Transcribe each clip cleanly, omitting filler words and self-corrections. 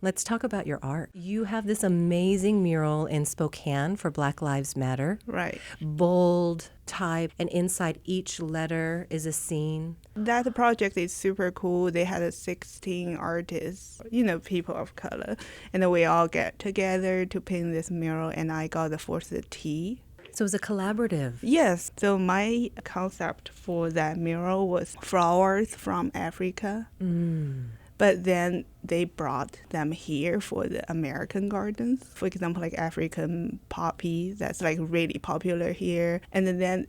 Let's talk about your art. You have this amazing mural in Spokane for Black Lives Matter. Right. Bold type, and inside each letter is a scene. That project is super cool. They had 16 artists, people of color. And then we all get together to paint this mural, and I got the fourth T. So it was a collaborative. Yes. So my concept for that mural was flowers from Africa. But then they brought them here for the American gardens. For example, like African poppy, that's like really popular here. And then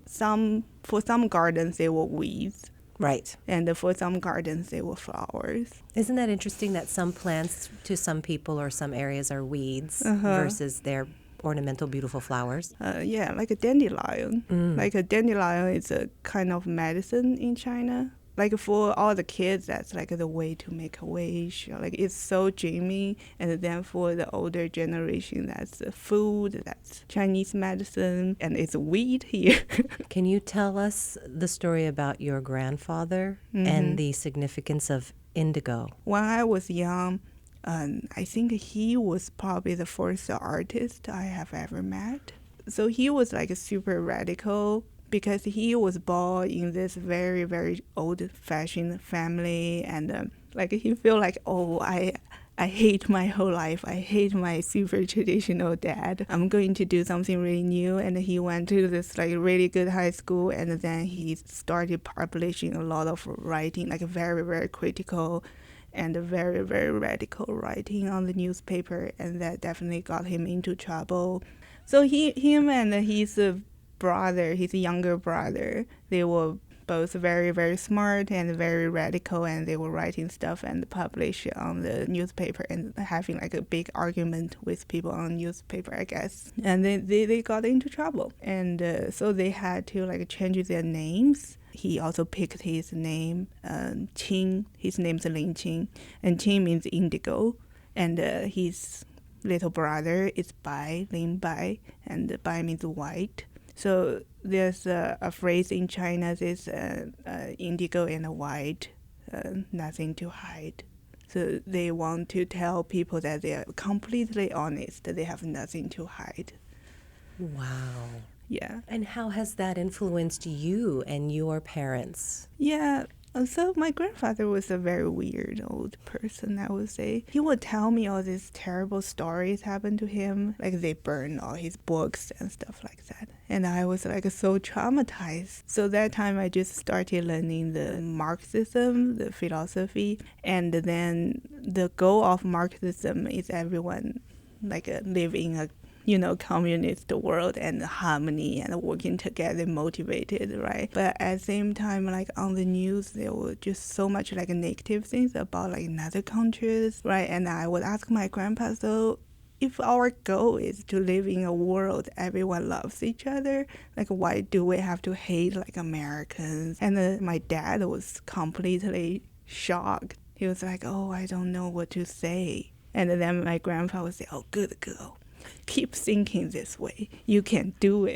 for some gardens, they were weeds. Right. And for some gardens, they were flowers. Isn't that interesting that some plants to some people or some areas are weeds versus they're ornamental, beautiful flowers? Yeah, like a dandelion. Like a dandelion is a kind of medicine in China. Like for all the kids, that's like the way to make a wish. Like it's so dreamy. And then for the older generation, that's food, that's Chinese medicine, and it's weed here. Can you tell us the story about your grandfather and the significance of indigo? When I was young, I think he was probably the first artist I have ever met. So he was like super radical, because he was born in this very, very old-fashioned family, and like he feel like, I hate my whole life. I hate my super traditional dad. I'm going to do something really new. And he went to this like really good high school, and then he started publishing a lot of writing, like very, very critical and very, very radical writing on the newspaper, and that definitely got him into trouble. So him and his brother, his younger brother, they were both very, very smart and very radical, and they were writing stuff and publish on the newspaper and having like a big argument with people on the newspaper, I guess. And they got into trouble. And so they had to like change their names. He also picked his name, Qing. His name's Lin Qing. And Qing means indigo. And his little brother is Bai, Lin Bai. And Bai means white. So there's a phrase in China, this indigo and white, nothing to hide. So they want to tell people that they are completely honest, that they have nothing to hide. Wow. Yeah. And how has that influenced you and your parents? Yeah. So my grandfather was a very weird old person, I would say. He would tell me all these terrible stories happened to him, like they burned all his books and stuff like that. And I was like so traumatized. So that time I just started learning the Marxism, the philosophy. And then the goal of Marxism is everyone like live in a communist world and harmony and working together, motivated, right? But at the same time, like on the news, there were just so much like negative things about like other countries, right? And I would ask my grandpa, so if our goal is to live in a world everyone loves each other, like why do we have to hate like Americans? And my dad was completely shocked. He was like, I don't know what to say. And then my grandpa would say, good girl. Keep thinking this way. You can do it.